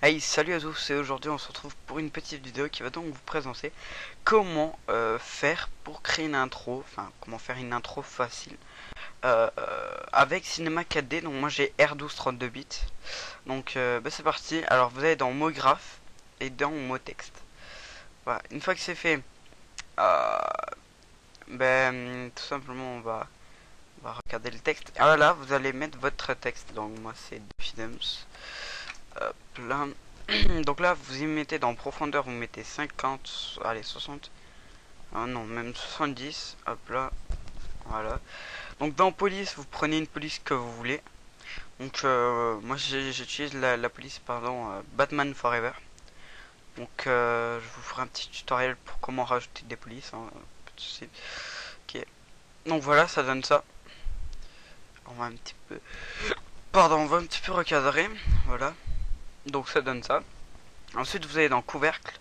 Hey, salut à tous, et aujourd'hui on se retrouve pour une petite vidéo qui va donc vous présenter comment faire pour créer une intro, enfin comment faire une intro facile avec Cinema 4D. Donc moi j'ai R12 32 bits, donc c'est parti. Alors vous allez dans mot graphe et dans mot texte. Voilà, une fois que c'est fait, euh, tout simplement on va regarder le texte. Alors là vous allez mettre votre texte, donc moi c'est Diffidence. Là. Donc là, vous y mettez dans profondeur, vous mettez 50, allez 60, ah non, même 70, hop là, voilà. Donc dans police, vous prenez une police que vous voulez. Donc moi j'utilise la police, pardon, Batman Forever. Donc je vous ferai un petit tutoriel pour comment rajouter des polices, hein, pas de souci. Ok. Donc voilà, ça donne ça. On va un petit peu, pardon, on va un petit peu recadrer, voilà. Donc ça donne ça. Ensuite, vous allez dans couvercle.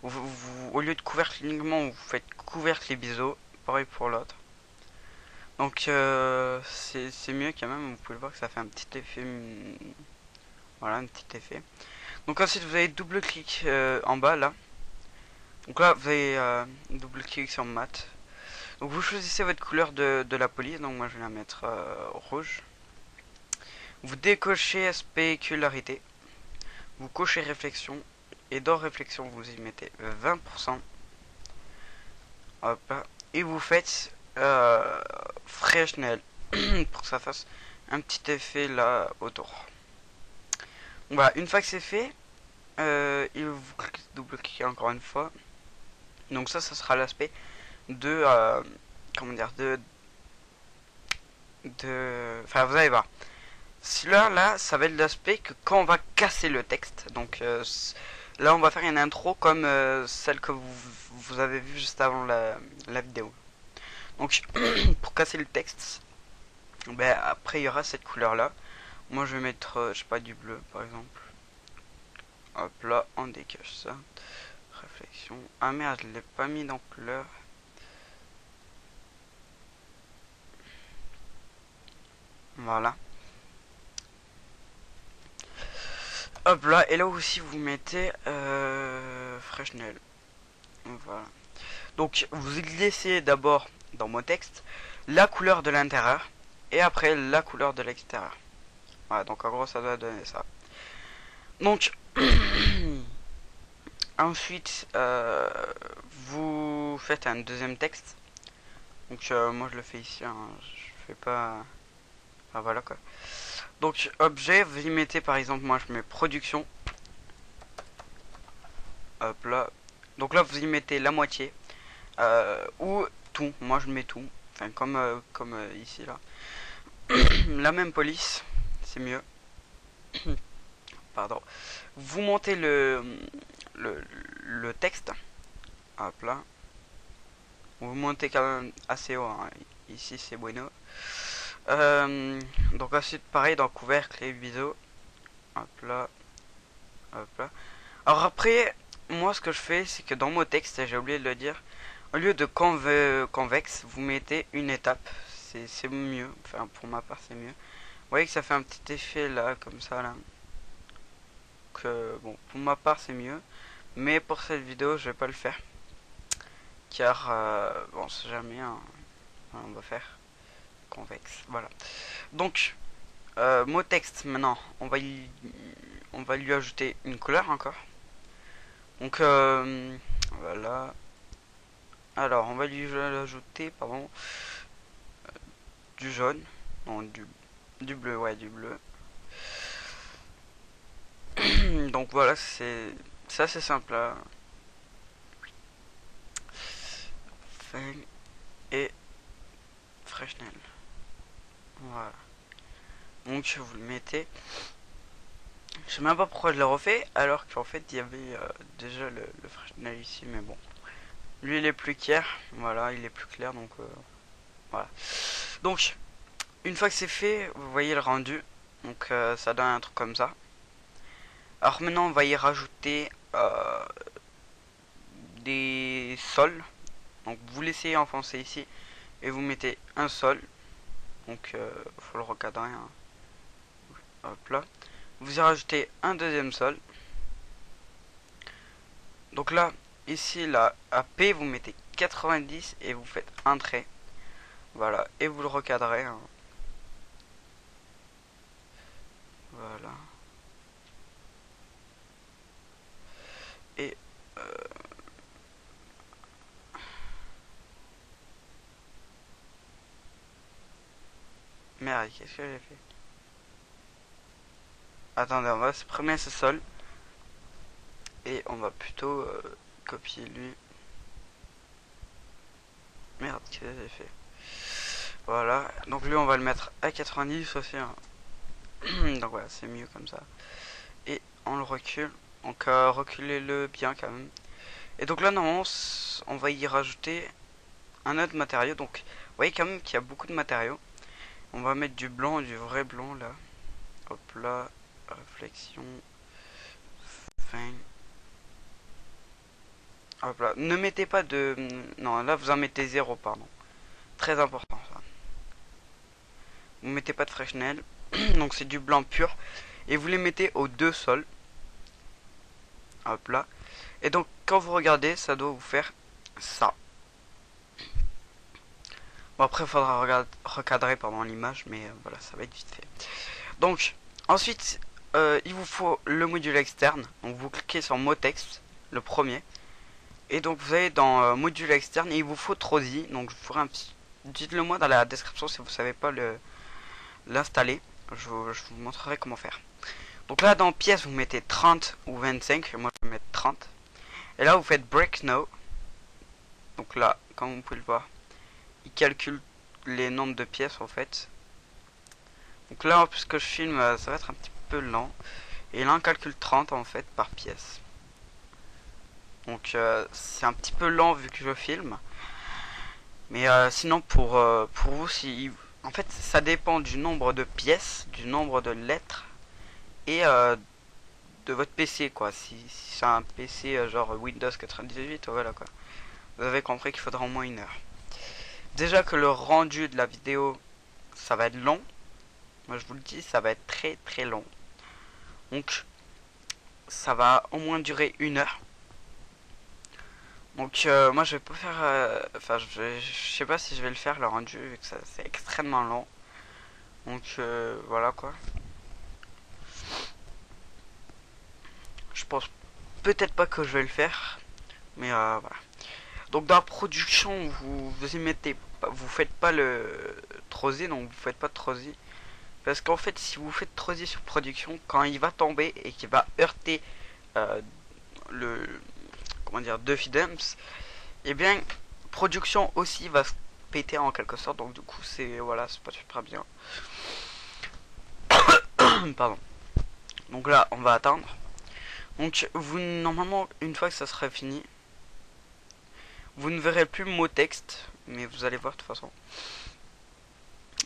Au lieu de couvercle uniquement, vous faites couvercle et biseau. Pareil pour l'autre. Donc c'est mieux quand même. Vous pouvez voir que ça fait un petit effet. Voilà, un petit effet. Donc ensuite, vous avez double clic en bas là. Donc là, vous avez double clic sur mat. Donc vous choisissez votre couleur de la police. Donc moi, je vais la mettre rouge. Vous décochez spécularité. Vous cochez réflexion. Et dans réflexion, vous y mettez 20%. Hop là. Et vous faites Fresnel pour que ça fasse un petit effet là autour. Voilà, une fois que c'est fait, il vous double-cliquez encore une fois. Donc ça sera l'aspect de comment dire, enfin vous allez voir. Là ça va être l'aspect que quand on va casser le texte. Donc là on va faire une intro comme celle que vous avez vue juste avant la vidéo. Donc pour casser le texte, après il y aura cette couleur là. Moi je vais mettre je sais pas, du bleu par exemple. Hop là, on décache ça. Réflexion. Ah merde, je l'ai pas mis dans couleur. Voilà. Hop là, et là aussi vous mettez Fresnel. Voilà. Donc vous laissez d'abord dans mon texte la couleur de l'intérieur et après la couleur de l'extérieur. Voilà, donc en gros ça doit donner ça. Donc ensuite vous faites un deuxième texte. Donc moi je le fais ici, hein. Je fais pas. Ah voilà quoi. Donc objet, vous y mettez par exemple, moi je mets production. Hop là. Donc là vous y mettez la moitié. Ou tout. Moi je mets tout. Enfin comme ici là. La même police. C'est mieux. Pardon. Vous montez le texte. Hop là. Vous montez quand même assez haut, hein. Ici c'est bueno. Donc ensuite pareil dans couvercle et biseau. Hop là. Hop là. Alors après, moi ce que je fais, c'est que dans mon texte, j'ai oublié de le dire, au lieu de convexe, vous mettez une étape. C'est mieux. Enfin pour ma part c'est mieux. Vous voyez que ça fait un petit effet là, comme ça là. Que bon, pour ma part c'est mieux. Mais pour cette vidéo, je vais pas le faire. Car bon, c'est jamais hein, on va faire convexe. Voilà. Donc mot texte maintenant, on va lui ajouter une couleur encore. Donc voilà. Alors on va lui ajouter pardon du jaune, non du bleu, ouais, du bleu. Donc voilà, c'est simple là. Et Fresnel. Voilà. Donc vous le mettez. Je sais même pas pourquoi je l'ai refait alors qu'en fait il y avait déjà le Fresnel ici, mais bon. Lui il est plus clair, voilà, il est plus clair donc voilà. Donc une fois que c'est fait, vous voyez le rendu. Donc ça donne un truc comme ça. Alors maintenant on va y rajouter des sols. Donc vous laissez enfoncer ici et vous mettez un sol. Donc faut le recadrer, hein. Hop là. Vous y rajoutez un deuxième sol. Donc là, ici, là, à P, vous mettez 90 et vous faites un trait. Voilà, et vous le recadrez. Hein. Voilà. Et... Merde, qu'est-ce que j'ai fait? Attendez, on va supprimer ce sol. Et on va plutôt copier lui. Merde, qu'est-ce que j'ai fait? Voilà, donc lui on va le mettre à 90 aussi. Hein. Donc voilà, c'est mieux comme ça. Et on le recule. Donc reculez-le bien quand même. Et donc là normalement on va y rajouter un autre matériau. Donc vous voyez quand même qu'il y a beaucoup de matériaux. On va mettre du blanc, du vrai blanc là. Hop là, réflexion, fin. Hop là, ne mettez pas de... Non, là vous en mettez 0, pardon. Très important ça. Vous mettez pas de Fresnel. Donc c'est du blanc pur. Et vous les mettez aux deux sols. Hop là. Et donc quand vous regardez, ça doit vous faire ça. Bon après il faudra recadrer pendant l'image, mais voilà, ça va être vite fait. Donc ensuite il vous faut le module externe. Donc vous cliquez sur mot texte, le premier. Et donc vous allez dans module externe et il vous faut Trozy. Donc je ferai un petit... Dites-le moi dans la description si vous savez pas l'installer. Je vous montrerai comment faire. Donc là dans pièces vous mettez 30 ou 25. Moi je vais mettre 30. Et là vous faites break no. Donc là comme vous pouvez le voir, il calcule les nombres de pièces en fait. Donc là puisque je filme ça va être un petit peu lent. Et là on calcule 30 en fait par pièce. Donc c'est un petit peu lent vu que je filme. Mais sinon pour vous, si en fait ça dépend du nombre de pièces, du nombre de lettres et de votre PC quoi. Si c'est un PC genre Windows 98, voilà quoi. Vous avez compris qu'il faudra au moins 1 heure. Déjà que le rendu de la vidéo ça va être long. Moi je vous le dis, ça va être très très long. Donc ça va au moins durer 1 heure. Donc moi je vais pas faire... Enfin je sais pas si je vais le faire le rendu vu que c'est extrêmement long. Donc voilà quoi. Je pense peut-être pas que je vais le faire. Mais voilà. Donc dans la production vous y mettez... Vous faites pas le Trozy, donc vous faites pas de Trozy. Parce qu'en fait si vous faites Trozy sur production, quand il va tomber et qu'il va heurter le... Comment dire, Duffy Dumps, et bien production aussi va se péter en quelque sorte, donc du coup c'est voilà, c'est pas super bien. Pardon. Donc là on va attendre. Donc vous normalement une fois que ça sera fini, vous ne verrez plus mot texte, mais vous allez voir de toute façon.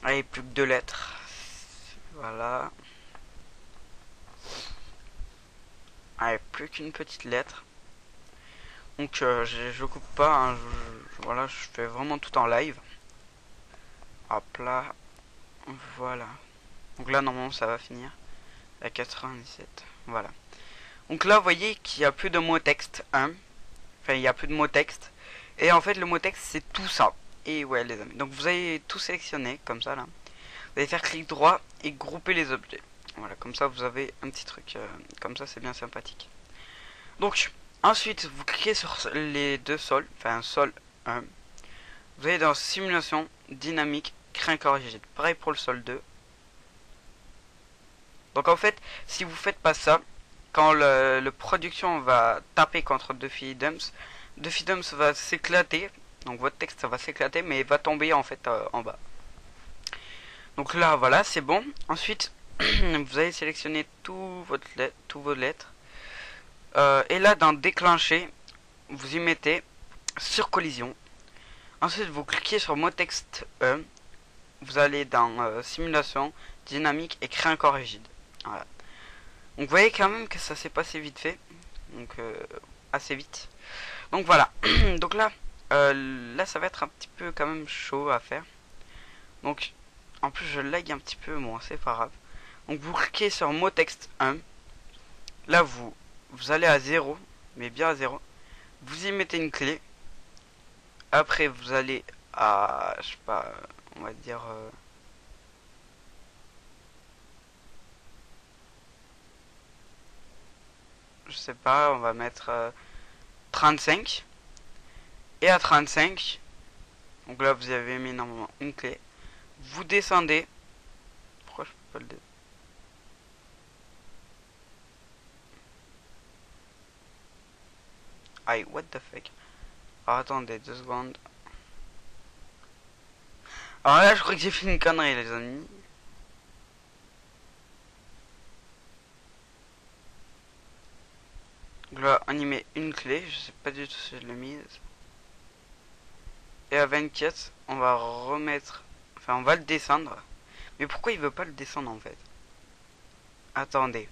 Allez, plus que 2 lettres. Voilà. Allez, plus qu'une petite lettre. Donc je coupe pas, hein, voilà, je fais vraiment tout en live. Hop là, voilà. Donc là normalement ça va finir à 97, voilà. Donc là vous voyez qu'il n'y a plus de mot texte, hein. Enfin il n'y a plus de mot texte. Et en fait le mot texte c'est tout ça. Et ouais les amis, donc vous allez tout sélectionner comme ça là. Vous allez faire clic droit et grouper les objets. Voilà, comme ça vous avez un petit truc, comme ça c'est bien sympathique. Donc ensuite, vous cliquez sur les deux sols, enfin sol 1. Vous allez dans simulation, dynamique, créer un corps rigide. Pareil pour le sol 2. Donc en fait, si vous faites pas ça, quand le production va taper contre Duffy Dumps va s'éclater. Donc votre texte ça va s'éclater, mais il va tomber en fait en bas. Donc là, voilà, c'est bon. Ensuite, vous allez sélectionner tous vos lettres. Et là dans déclencher, vous y mettez sur collision. Ensuite vous cliquez sur mot texte E. Vous allez dans simulation, dynamique et créer un corps rigide. Voilà. Donc vous voyez quand même que ça s'est passé vite fait. Donc assez vite. Donc voilà. Donc là là ça va être un petit peu quand même chaud à faire. Donc en plus je lag un petit peu, bon c'est pas grave. Donc vous cliquez sur mot texte 1. Là vous allez à 0, mais bien à 0. vous y mettez une clé. Après vous allez à, je sais pas, on va dire je sais pas, on va mettre 35. Et à 35, donc là vous avez mis normalement une clé. Vous descendez. Pourquoi je peux pas le descendre? Aïe, what the fuck. Alors attendez 2 secondes. Alors là je crois que j'ai fait une connerie les amis. Donc là on y met une clé, je sais pas du tout si je l'ai mise. Et à 24 on va remettre, enfin on va le descendre. Mais pourquoi il veut pas le descendre en fait? Attendez.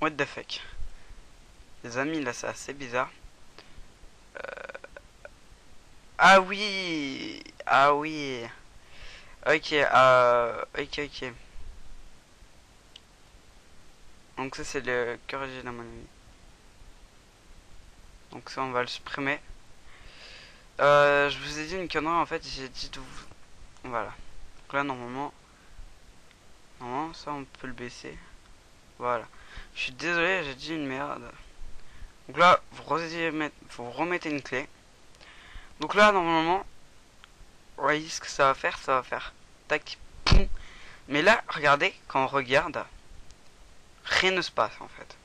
What the fuck. Les amis là c'est assez bizarre. Ah oui. Ah oui. Ok, ok. Donc ça c'est le cœur original à mon avis. Donc ça on va le supprimer. Je vous ai dit une connerie en fait, j'ai dit tout. Voilà. Donc là normalement ça on peut le baisser. Voilà. Je suis désolé, j'ai dit une merde. Donc là vous remettez une clé. Donc là normalement, vous voyez ce que ça va faire, tac, poum. Mais là regardez, quand on regarde, rien ne se passe en fait.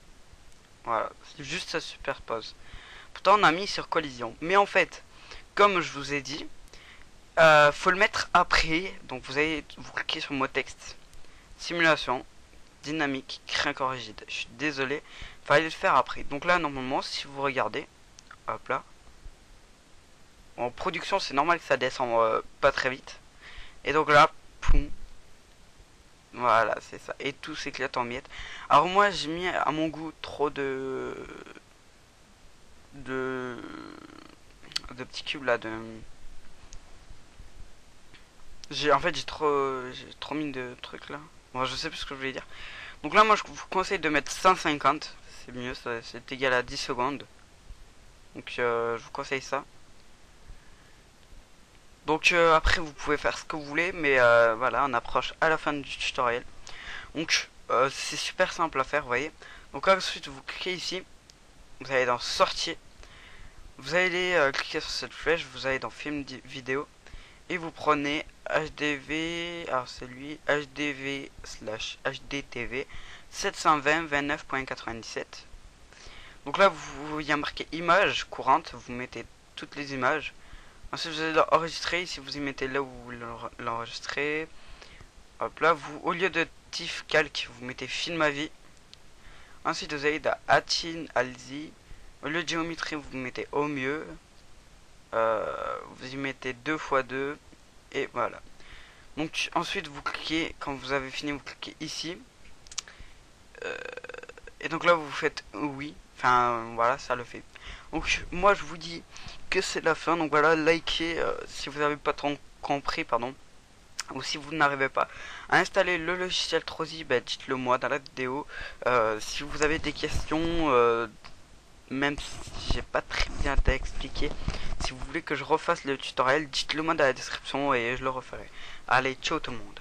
Voilà, c'est juste ça se superpose. Pourtant on a mis sur collision. Mais en fait, comme je vous ai dit, faut le mettre après. Donc vous cliquez sur le mot texte, simulation, dynamique, craque rigide. Je suis désolé, fallait le faire après. Donc là normalement si vous regardez, hop là, en production c'est normal que ça descend pas très vite. Et donc là, poum, voilà c'est ça. Et tout s'éclate en miettes. Alors moi j'ai mis à mon goût trop de petits cubes là de. J'ai trop mis de trucs là. Bon, je sais plus ce que je voulais dire. Donc là, moi, je vous conseille de mettre 150. C'est mieux, c'est égal à 10 secondes. Donc, je vous conseille ça. Donc, après, vous pouvez faire ce que vous voulez. Mais voilà, on approche à la fin du tutoriel. Donc, c'est super simple à faire, vous voyez. Donc, ensuite, vous cliquez ici. Vous allez dans Sortir. Vous allez cliquer sur cette flèche. Vous allez dans Film vidéo. Et vous prenez HDV, alors c'est lui, HDV/HDTV 720.29.97. Donc là, il y a marqué image courante, vous mettez toutes les images. Ensuite, vous allez enregistrer, ici vous y mettez là où vous l'enregistrez. Hop là, au lieu de TIFF calque, vous mettez film à vie. Ensuite, vous allez dans Atin Alzi. Au lieu de géométrie, vous mettez au mieux. Vous y mettez 2x2 et voilà. Donc ensuite vous cliquez, quand vous avez fini vous cliquez ici et donc là vous faites oui, enfin voilà ça le fait. Donc moi je vous dis que c'est la fin, donc voilà, likez si vous n'avez pas trop compris, pardon, ou si vous n'arrivez pas à installer le logiciel Trozy, dites-le moi dans la vidéo. Si vous avez des questions, même si j'ai pas très bien expliqué, si vous voulez que je refasse le tutoriel, dites-le moi dans la description et je le referai. Allez, ciao tout le monde.